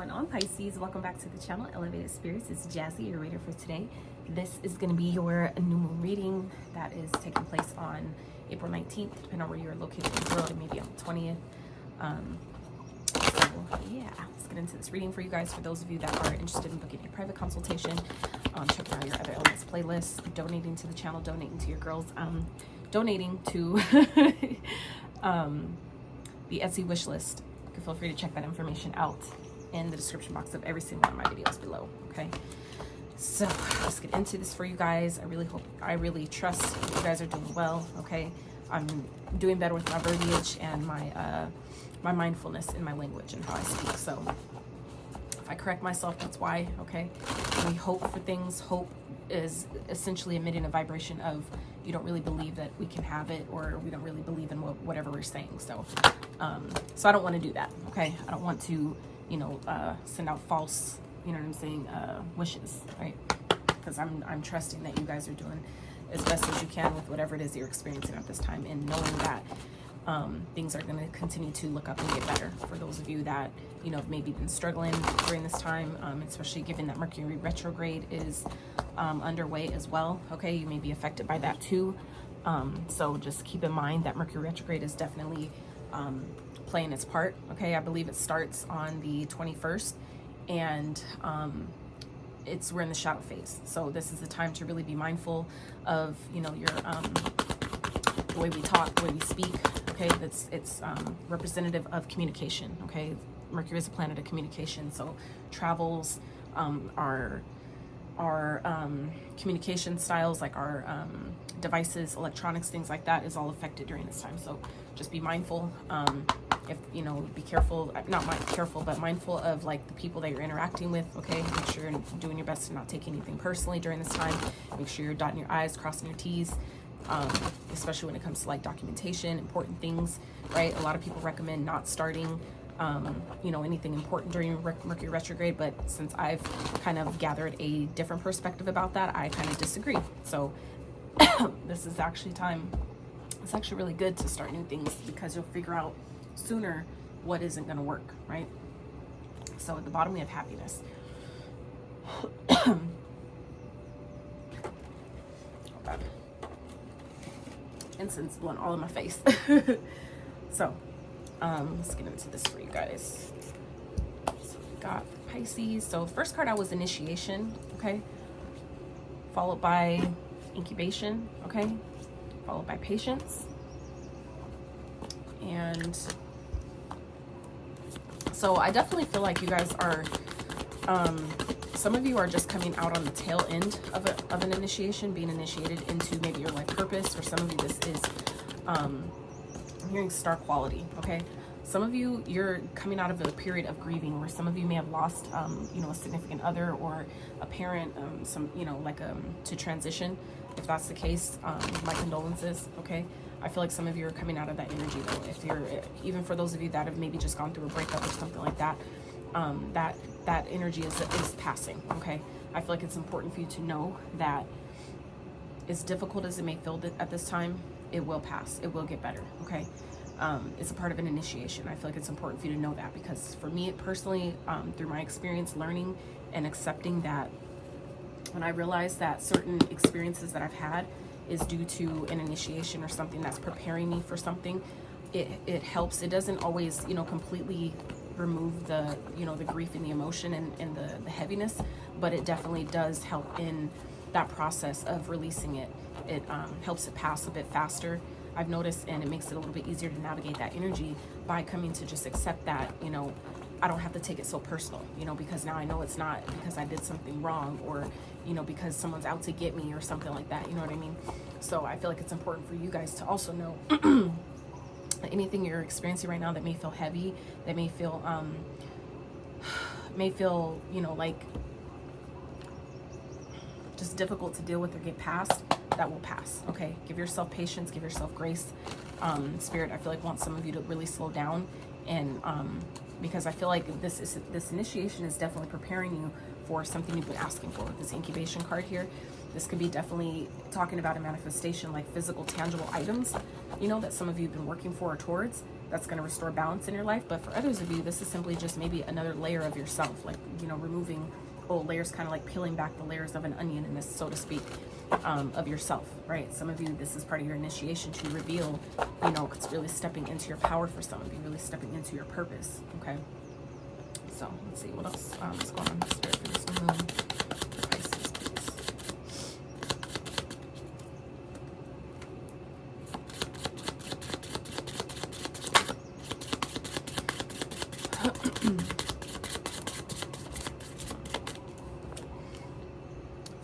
going on, Pisces? Welcome back to the channel, Elevated Spirits. It's Jazzy, your reader for today. This is going to be your new moon reading that is taking place on April 19th, depending on where you're located in the world, and maybe on the 20th. So yeah, let's get into this reading for you guys. For those of you that are interested in booking a private consultation, check out your other elements playlist, donating to the channel, donating to your girls, donating to the Etsy wish list. You can feel free to check that information out in the description box of every single one of my videos below. Okay, so let's get into this for you guys. I really trust you guys are doing well. Okay, I'm doing better with my verbiage and my my mindfulness in my language and how I speak. So if I correct myself, that's why. Okay, we hope for things. Hope is essentially emitting a vibration of you don't really believe that we can have it, or we don't really believe in whatever we're saying. So so I don't want to do that. Okay, I don't want to, you know, send out false, you know what I'm saying, wishes, right? Because I'm trusting that you guys are doing as best as you can with whatever it is you're experiencing at this time, and knowing that things are going to continue to look up and get better for those of you that, you know, have maybe been struggling during this time, especially given that Mercury retrograde is underway as well. Okay, you may be affected by that too. So just keep in mind that Mercury retrograde is definitely playing its part. Okay, I believe it starts on the 21st, and we're in the shadow phase. So this is the time to really be mindful of, you know, your the way we talk, the way we speak. Okay, it's representative of communication. Okay, Mercury is a planet of communication, so travels, our communication styles, like our devices, electronics, things like that, is all affected during this time. So just be mindful. If you know, be careful, but mindful of like the people that you're interacting with. Okay, make sure you're doing your best to not take anything personally during this time. Make sure you're dotting your I's, crossing your T's. Especially when it comes to like documentation, important things, right? A lot of people recommend not starting, you know, anything important during Mercury retrograde, but since I've kind of gathered a different perspective about that, I kind of disagree. So this is actually time. It's actually really good to start new things, because you'll figure out sooner what isn't going to work, right? So at the bottom we have happiness. Incense blowing all in my face. So let's get into this for you guys. So we got Pisces. So first card out was initiation, okay, followed by incubation, okay, followed by patience. And so I definitely feel like you guys are some of you are just coming out on the tail end of an initiation, being initiated into maybe your life purpose. For some of you, this is, I'm hearing star quality, okay? Some of you, you're coming out of a period of grieving, where some of you may have lost, you know, a significant other or a parent, some, you know, like to transition. If that's the case, my condolences, okay? I feel like some of you are coming out of that energy, though. If you're, even for those of you that have maybe just gone through a breakup or something like that, that energy is passing. Okay, I feel like it's important for you to know that as difficult as it may feel at this time, it will pass, it will get better. Okay, it's a part of an initiation. I feel like it's important for you to know that, because for me personally, through my experience learning and accepting that, when I realized that certain experiences that I've had is due to an initiation or something that's preparing me for something, it helps. It doesn't always, you know, completely remove the, you know, the grief and the emotion and the heaviness, but it definitely does help in that process of releasing it. It helps it pass a bit faster, I've noticed, and it makes it a little bit easier to navigate that energy by coming to just accept that, you know, I don't have to take it so personal, you know, because now I know it's not because I did something wrong, or, you know, because someone's out to get me or something like that, you know what I mean? So I feel like it's important for you guys to also know anything you're experiencing right now that may feel heavy, that may feel, you know, like just difficult to deal with or get past, that will pass. Okay, give yourself patience, give yourself grace. Spirit, I feel like, wants some of you to really slow down And because I feel like this initiation is definitely preparing you for something you've been asking for with this incubation card here. This could be definitely talking about a manifestation, like physical, tangible items, you know, that some of you have been working for or towards. That's going to restore balance in your life. But for others of you, this is simply just maybe another layer of yourself, like, you know, removing old layers, kind of like peeling back the layers of an onion in this, so to speak, of yourself, right? Some of you, this is part of your initiation to reveal, you know, it's really stepping into your power for some of you, really stepping into your purpose, okay? So let's see what else is going on in spirit for this new moon. Pisces, please.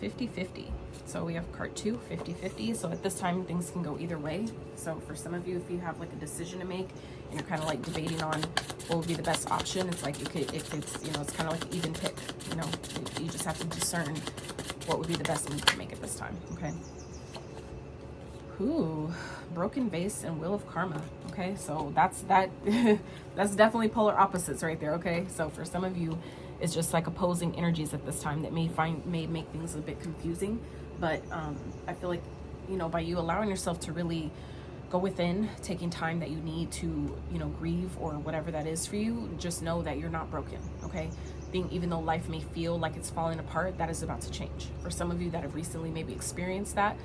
50-50. So we have card 2, 50-50. So at this time, things can go either way. So for some of you, if you have like a decision to make and you're kind of like debating on what would be the best option, it's like if it's, you know, it's kind of like an even pick, you know, you just have to discern what would be the best move to make at this time, okay? Ooh, broken vase and wheel of karma, okay? So that's that's definitely polar opposites right there, okay? So for some of you, it's just like opposing energies at this time that may make things a bit confusing. But I feel like, you know, by you allowing yourself to really go within, taking time that you need to, you know, grieve or whatever that is for you, just know that you're not broken, okay? Even though life may feel like it's falling apart, that is about to change. For some of you that have recently maybe experienced that,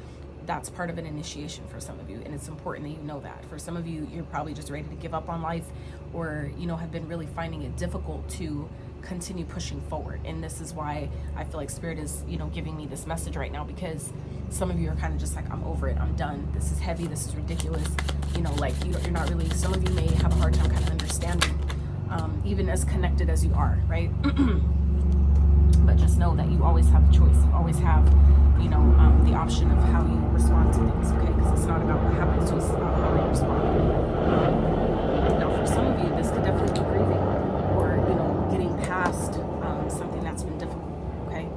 that's part of an initiation for some of you, and it's important that you know that. For some of you, you're probably just ready to give up on life, or, you know, have been really finding it difficult to continue pushing forward. And this is why I feel like Spirit is, you know, giving me this message right now, because some of you are kind of just like, I'm over it, I'm done, this is heavy, this is ridiculous, you know, like you're not really, some of you may have a hard time kind of understanding, even as connected as you are, right? But just know that you always have the choice, you always have, you know, the option of how you respond to things, okay? Because it's not about what happens to us, it's about how we respond. Now for some of you, this could definitely be grieving, or, you know, getting past something that's been difficult, okay?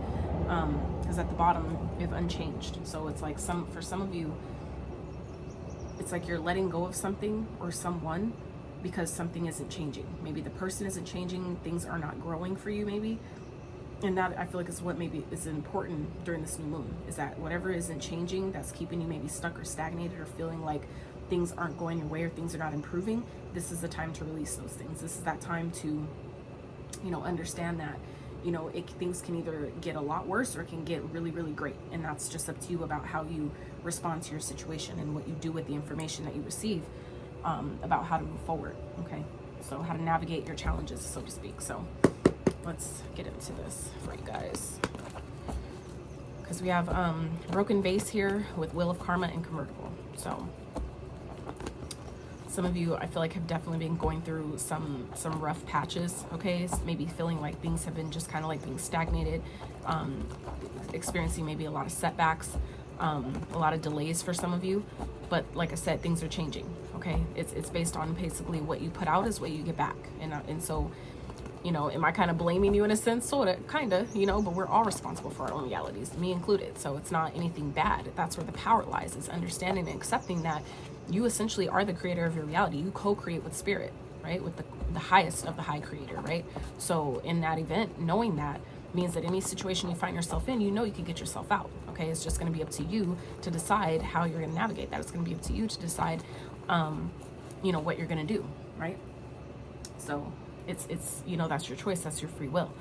Because at the bottom we have unchanged. So it's like for some of you, it's like you're letting go of something or someone because something isn't changing. Maybe the person isn't changing, things are not growing for you maybe. And that, I feel like, is what maybe is important during this new moon, is that whatever isn't changing, that's keeping you maybe stuck or stagnated, or feeling like things aren't going your way or things are not improving, this is the time to release those things. This is that time to, you know, understand that, you know, things can either get a lot worse or it can get really, really great. And that's just up to you about how you respond to your situation and what you do with the information that you receive, about how to move forward, okay? So how to navigate your challenges, so to speak. So let's get into this for you guys, because we have broken vase here with wheel of karma and convertible. So some of you, I feel like, have definitely been going through some rough patches, okay? Maybe feeling like things have been just kind of like being stagnated, experiencing maybe a lot of setbacks, a lot of delays for some of you. But like I said, things are changing, okay? It's based on basically what you put out is what you get back. And so, you know, am I kind of blaming you in a sense? Sort of, kind of, you know, but we're all responsible for our own realities, me included. So it's not anything bad. That's where the power lies, is understanding and accepting that you essentially are the creator of your reality. You co-create with Spirit, right? With the highest of the high creator, right? So in that event, knowing that means that any situation you find yourself in, you know you can get yourself out, okay? It's just going to be up to you to decide how you're going to navigate that. It's going to be up to you to decide, you know, what you're going to do, right? So it's you know, that's your choice, that's your free will.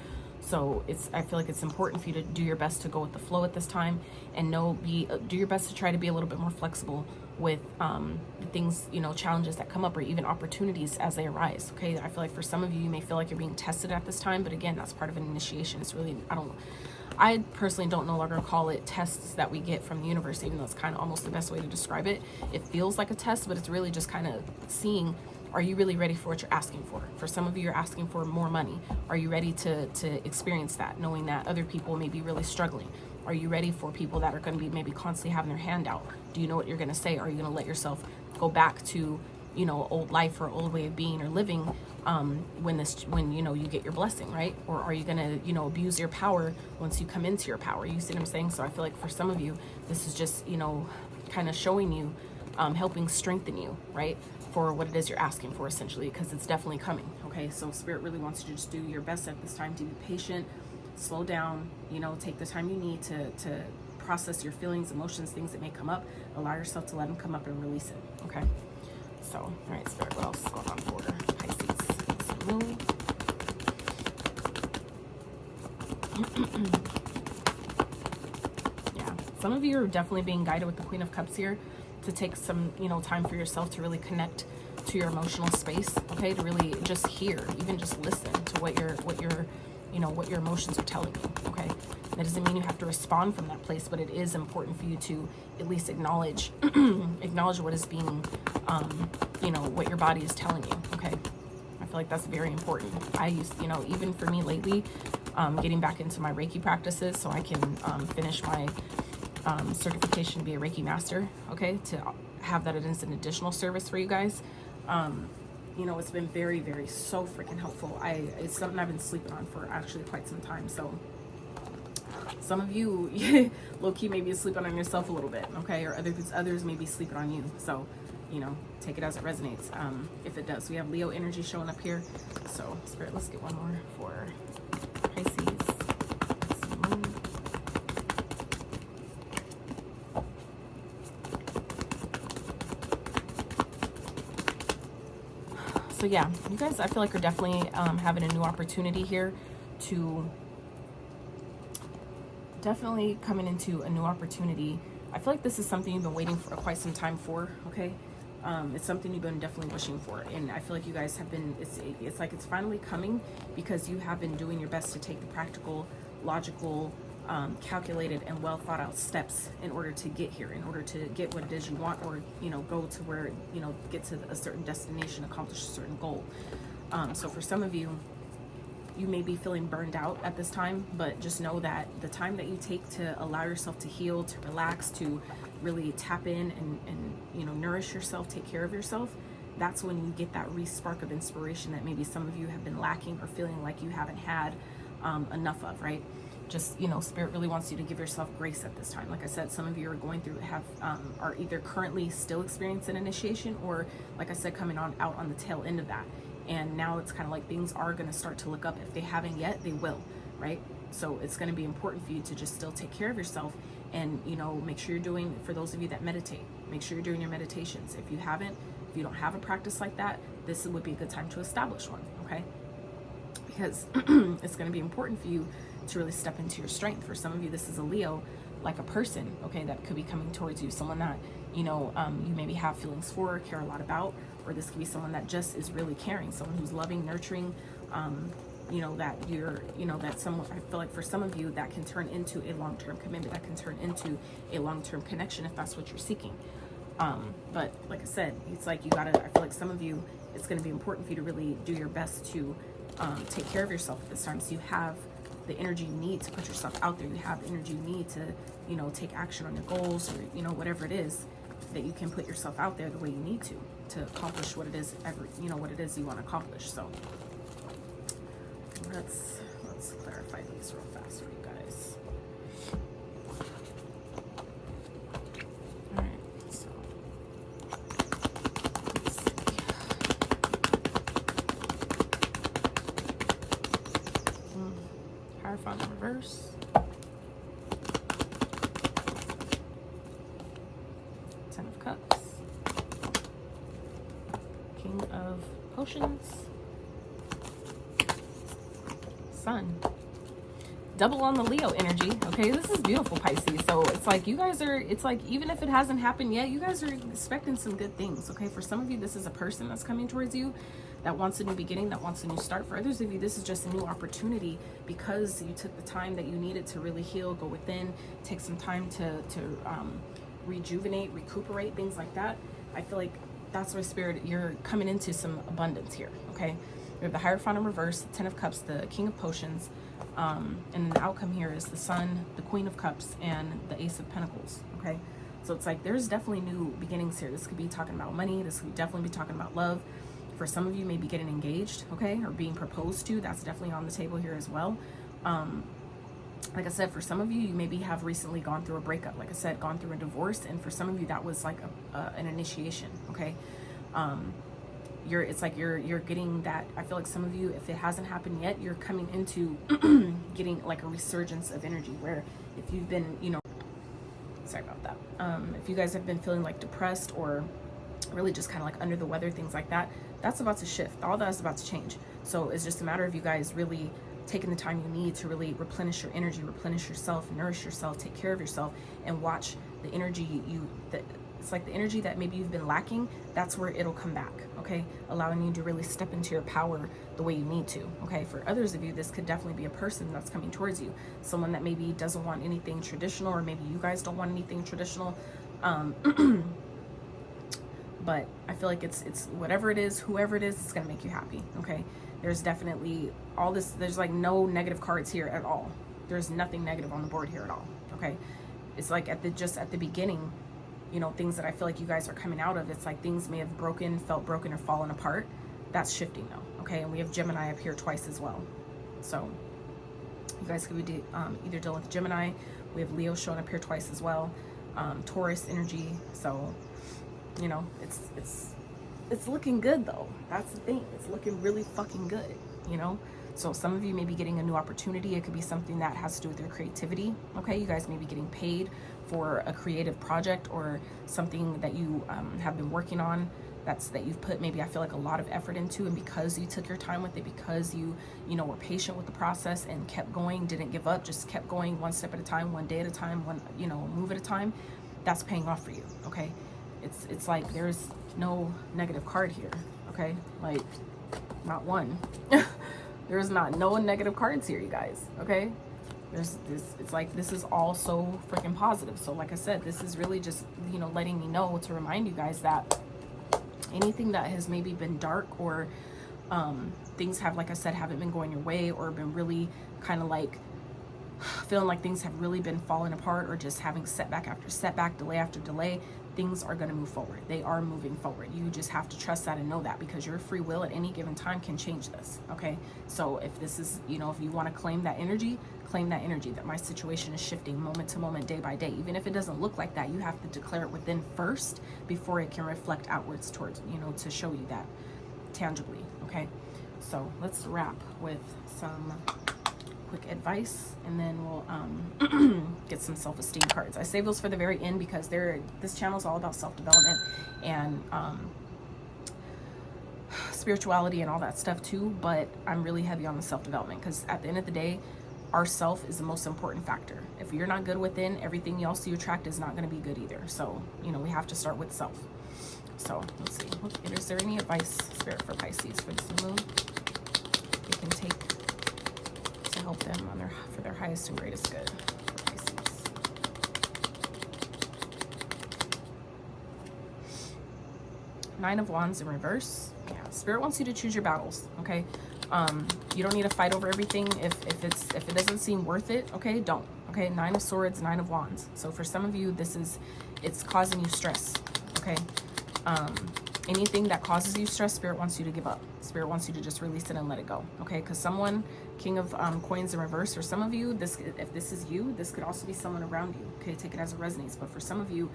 So I feel like it's important for you to do your best to go with the flow at this time, and do your best to try to be a little bit more flexible with things, you know, challenges that come up, or even opportunities as they arise, okay? I feel like for some of you, you may feel like you're being tested at this time, but again, that's part of an initiation. It's really, I personally don't no longer call it tests that we get from the universe, even though it's kind of almost the best way to describe it. It feels like a test, but it's really just kind of seeing, are you really ready for what you're asking for? For some of you, you're asking for more money. Are you ready to experience that, knowing that other people may be really struggling? Are you ready for people that are going to be maybe constantly having their hand out? Do you know what you're going to say? Are you going to let yourself go back to, you know, old life or old way of being or living when you know you get your blessing, right? Or are you going to, you know, abuse your power once you come into your power? You see what I'm saying? So I feel like for some of you, this is just, you know, kind of showing you, helping strengthen you, right? for what it is you're asking for, essentially, because it's definitely coming. Okay, so Spirit really wants you to just do your best at this time to be patient, slow down, you know, take the time you need to process your feelings, emotions, things that may come up. Allow yourself to let them come up and release it. Okay, so all right, Spirit, what else is going on for Pisces? Moon. Yeah, some of you are definitely being guided with the Queen of Cups here to take some, you know, time for yourself to really connect to your emotional space. Okay, to really just hear, even just listen to what your you know, what your emotions are telling you. Okay, that doesn't mean you have to respond from that place, but it is important for you to at least acknowledge acknowledge what is being you know, what your body is telling you. Okay, I feel like that's very important. I used, you know, even for me lately, getting back into my Reiki practices so I can finish my certification to be a Reiki master. Okay, to have that as an additional service for you guys. You know, it's been very, very so freaking helpful. It's something I've been sleeping on for actually quite some time. So some of you low-key maybe sleeping on yourself a little bit, okay, or others may be sleeping on you. So, you know, take it as it resonates. If it does, we have Leo energy showing up here. So Spirit, let's get one more for Pisces. So yeah, you guys, I feel like are definitely having a new opportunity here to definitely coming into a new opportunity. I feel like this is something you've been waiting for quite some time for. Okay, it's something you've been definitely wishing for, and I feel like you guys have been. It's like it's finally coming because you have been doing your best to take the practical, logical, calculated, and well thought out steps in order to get here, in order to get what it is you want, or, you know, go to where, you know, get to a certain destination, accomplish a certain goal. So for some of you, you may be feeling burned out at this time, but just know that the time that you take to allow yourself to heal, to relax, to really tap in and you know, nourish yourself, take care of yourself, that's when you get that re-spark of inspiration that maybe some of you have been lacking or feeling like you haven't had enough of, right? Just, you know, Spirit really wants you to give yourself grace at this time. Like I said, some of you are going through, are either currently still experiencing initiation, or, like I said, coming out on the tail end of that. And now it's kind of like things are going to start to look up. If they haven't yet, they will, right? So it's going to be important for you to just still take care of yourself, and, you know, make sure you're doing, for those of you that meditate, make sure you're doing your meditations. If you don't have a practice like that, this would be a good time to establish one, okay? Because it's going to be important for you to really step into your strength. For some of you, this is a Leo, like a person, okay, that could be coming towards you, someone that, you know, you maybe have feelings for, care a lot about, or this could be someone that just is really caring, someone who's loving, nurturing, you know, that you're, you know, that someone, I feel like for some of you that can turn into a long-term commitment, that can turn into a long-term connection if that's what you're seeking. But like I said, it's like you gotta, I feel like some of you, it's going to be important for you to really do your best to take care of yourself at this time, so you have the energy you need to put yourself out there. You have the energy you need to, you know, take action on your goals, or, you know, whatever it is, that you can put yourself out there the way you need to accomplish what it is, you know, what it is you want to accomplish. So let's clarify these real fast for you guys. All right, so let's see. Hierophant in reverse. Ten of Cups. King of Potions. Sun. Double on the Leo energy. Okay, this is beautiful, Pisces. So it's like you guys are, it's like even if it hasn't happened yet, you guys are expecting some good things. Okay, for some of you, this is a person that's coming towards you that wants a new beginning, that wants a new start. For others of you, this is just a new opportunity because you took the time that you needed to really heal, go within, take some time to rejuvenate, recuperate, things like that. I feel like that's where, Spirit, you're coming into some abundance here. Okay, we have the Hierophant in reverse, the Ten of Cups, the King of Potions, and the outcome here is the Sun, the Queen of Cups, and the Ace of Pentacles. Okay, so it's like there's definitely new beginnings here. This could be talking about money. This could definitely be talking about love. For some of you, maybe getting engaged, okay, or being proposed to. That's definitely on the table here as well. Like I said, for some of you, you maybe have recently gone through a breakup. Like I said, gone through a divorce, and for some of you, that was like an initiation, okay? It's like you're getting that. I feel like some of you, if it hasn't happened yet, you're coming into getting like a resurgence of energy, where if you've been, you know, sorry about that, if you guys have been feeling like depressed or really just kind of like under the weather, things like that, that's about to shift. All that's about to change. So it's just a matter of you guys really taking the time you need to really replenish your energy, replenish yourself, nourish yourself, take care of yourself, and watch the energy it's like the energy that maybe you've been lacking, that's where it'll come back, okay? Allowing you to really step into your power the way you need to, okay? For others of you, this could definitely be a person that's coming towards you, someone that maybe doesn't want anything traditional, or maybe you guys don't want anything traditional. But I feel like it's whatever it is, whoever it is, it's gonna make you happy, okay? There's definitely all this, there's like no negative cards here at all. There's nothing negative on the board here at all, okay? It's like at the beginning, you know, things that I feel like you guys are coming out of, it's like things may have felt broken or fallen apart. That's shifting though, okay? And we have Gemini up here twice as well. So you guys could be either dealing with Gemini. We have Leo showing up here twice as well. Taurus energy. So, you know, it's looking good though. That's the thing. It's looking really fucking good, you know? So some of you may be getting a new opportunity. It could be something that has to do with your creativity, okay? You guys may be getting paid for a creative project or something that you have been working on that you've put, maybe I feel like a lot of effort into, and because you took your time with it, because you know, were patient with the process and kept going, didn't give up, just kept going one step at a time, one day at a time, one, you know, move at a time, that's paying off for you, okay? It's like there's no negative card here, okay? Like, not one. There's no negative cards here, you guys, okay? There's this, it's like this is all so freaking positive. So like I said, this is really just, you know, letting me know to remind you guys that anything that has maybe been dark, or things have, like I said, haven't been going your way, or been really kind of like feeling like things have really been falling apart, or just having setback after setback, delay after delay, things are going to move forward. They are moving forward. You just have to trust that and know that, because your free will at any given time can change this, okay? So if this is, you know, if you want to claim that energy, that my situation is shifting moment to moment, day by day. Even if it doesn't look like that, you have to declare it within first before it can reflect outwards towards, you know, to show you that tangibly, okay? So let's wrap with some quick advice, and then we'll get some self-esteem cards. I save those for the very end because this channel is all about self-development and spirituality and all that stuff too, but I'm really heavy on the self-development, because at the end of the day, our self is the most important factor. If you're not good within, everything else you attract is not going to be good either. So, you know, we have to start with self. So let's see, is there any advice, Spirit, for Pisces for this new moon they can take to help them on for their highest and greatest good for Pisces? Nine of Wands in reverse. Yeah, Spirit wants you to choose your battles, okay? You don't need to fight over everything. If it doesn't seem worth it, okay, don't. Okay, Nine of Swords, Nine of Wands. So for some of you, it's causing you stress, okay? Anything that causes you stress, Spirit wants you to give up. Spirit wants you to just release it and let it go, okay? Because someone, King of Coins in reverse, for some of you, if this is you, this could also be someone around you, okay? Take it as it resonates. But for some of you,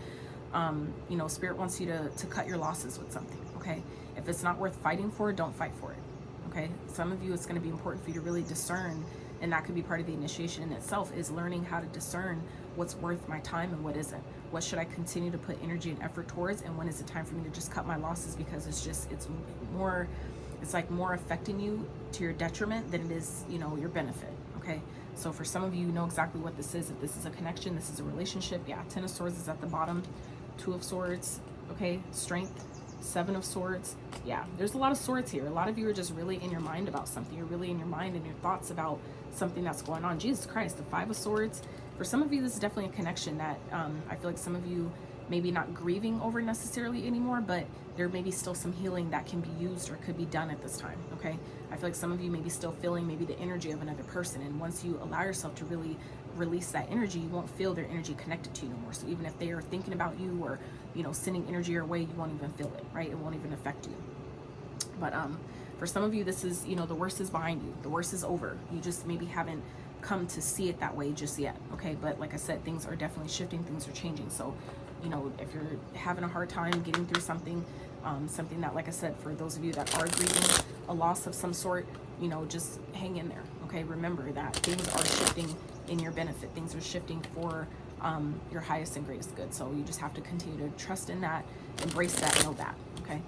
you know, Spirit wants you to cut your losses with something, okay? If it's not worth fighting for, don't fight for it, okay? Some of you, it's going to be important for you to really discern, and that could be part of the initiation in itself, is learning how to discern what's worth my time and what isn't. What should I continue to put energy and effort towards, and when is it time for me to just cut my losses, because it's like more affecting you to your detriment than it is, you know, your benefit, okay? So for some of you, you know exactly what this is. If this is a connection, this is a relationship, yeah. Ten of Swords is at the bottom, Two of Swords, okay, Strength, Seven of Swords. Yeah, there's a lot of swords here. A lot of you are just really in your mind about something. You're really in your mind and your thoughts about something that's going on. Jesus Christ, the Five of Swords. For some of you, this is definitely a connection that I feel like some of you maybe not grieving over necessarily anymore, but there may be still some healing that can be used or could be done at this time, okay? I feel like some of you may be still feeling maybe the energy of another person, and once you allow yourself to really release that energy, you won't feel their energy connected to you no more. So even if they are thinking about you or, you know, sending energy your way, you won't even feel it, right? It won't even affect you. But for some of you, this is, you know, the worst is behind you. The worst is over. You just maybe haven't come to see it that way just yet, okay? But like I said, things are definitely shifting, things are changing. So, you know, if you're having a hard time getting through something, Something that, like I said, for those of you that are grieving a loss of some sort, you know, just hang in there, okay? Remember that things are shifting in your benefit. Things are shifting for your highest and greatest good. So you just have to continue to trust in that, embrace that, know that, okay?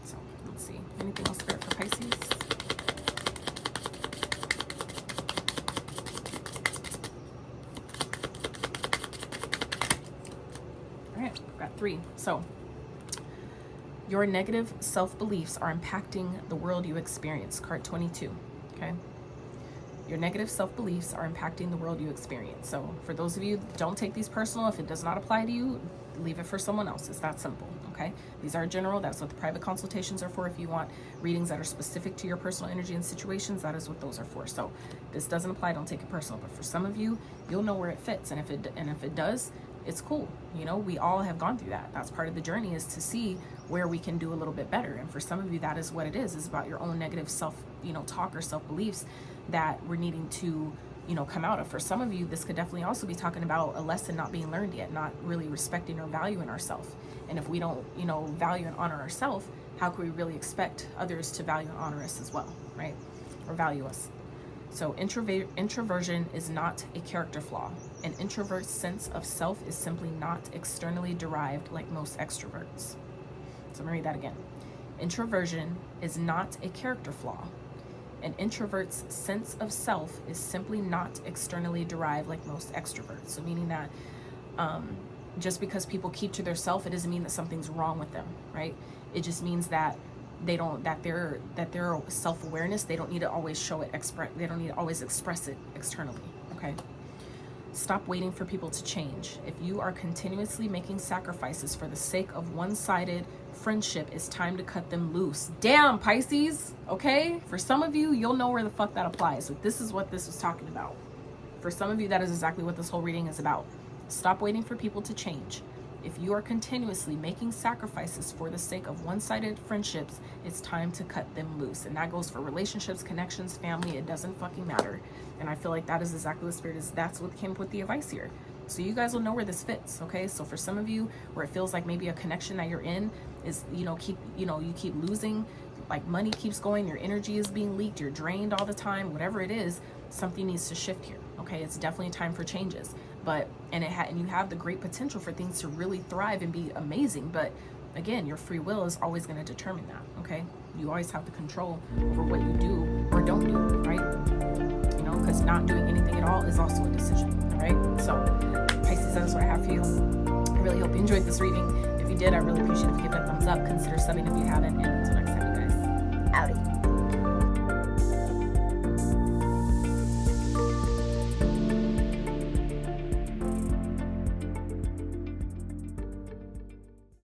So let's see. Anything else Spirit for Pisces? All right, got 3. So your negative self-beliefs are impacting the world you experience. Card 22, okay? Your negative self-beliefs are impacting the world you experience. So for those of you, don't take these personal. If it does not apply to you, leave it for someone else. It's that simple, okay? These are general. That's what the private consultations are for. If you want readings that are specific to your personal energy and situations, that is what those are for. So this doesn't apply, don't take it personal. But for some of you, you'll know where it fits. And if it does, it's cool. You know, we all have gone through that. That's part of the journey, is to see where we can do a little bit better. And for some of you, that is what it is about your own negative self, talk or self-beliefs that we're needing to, come out of. For some of you, this could definitely also be talking about a lesson not being learned yet, not really respecting or valuing ourselves. And if we don't, value and honor ourselves, how can we really expect others to value and honor us as well, right? Or value us. So introversion is not a character flaw. An introvert's sense of self is simply not externally derived like most extroverts. So I'm gonna read that again. Introversion is not a character flaw. An introvert's sense of self is simply not externally derived like most extroverts. So meaning that just because people keep to their self, it doesn't mean that something's wrong with them, right? It just means that their self-awareness, they don't need to always show it, they don't need to always express it externally, okay? Stop waiting for people to change. If you are continuously making sacrifices for the sake of one-sided friendship, it's time to cut them loose. Damn, Pisces, okay? For some of you, you'll know where the fuck that applies. So this is what this was talking about. For some of you, that is exactly what this whole reading is about. Stop waiting for people to change. If you are continuously making sacrifices for the sake of one-sided friendships, it's time to cut them loose. And that goes for relationships, connections, family, it doesn't fucking matter. And I feel like that is exactly what Spirit is. That's what came up with the advice here. So you guys will know where this fits, okay? So for some of you, where it feels like maybe a connection that you're in is, you keep losing, like money keeps going, your energy is being leaked, you're drained all the time, whatever it is, something needs to shift here, okay? It's definitely time for changes. And you have the great potential for things to really thrive and be amazing. But again, your free will is always going to determine that, okay? You always have the control over what you do or don't do, right? Because not doing anything at all is also a decision, right? So Pisces, that's what I have for you. I really hope you enjoyed this reading. If you did, I really appreciate it if you give it a thumbs up. Consider subbing if you haven't. And until next time.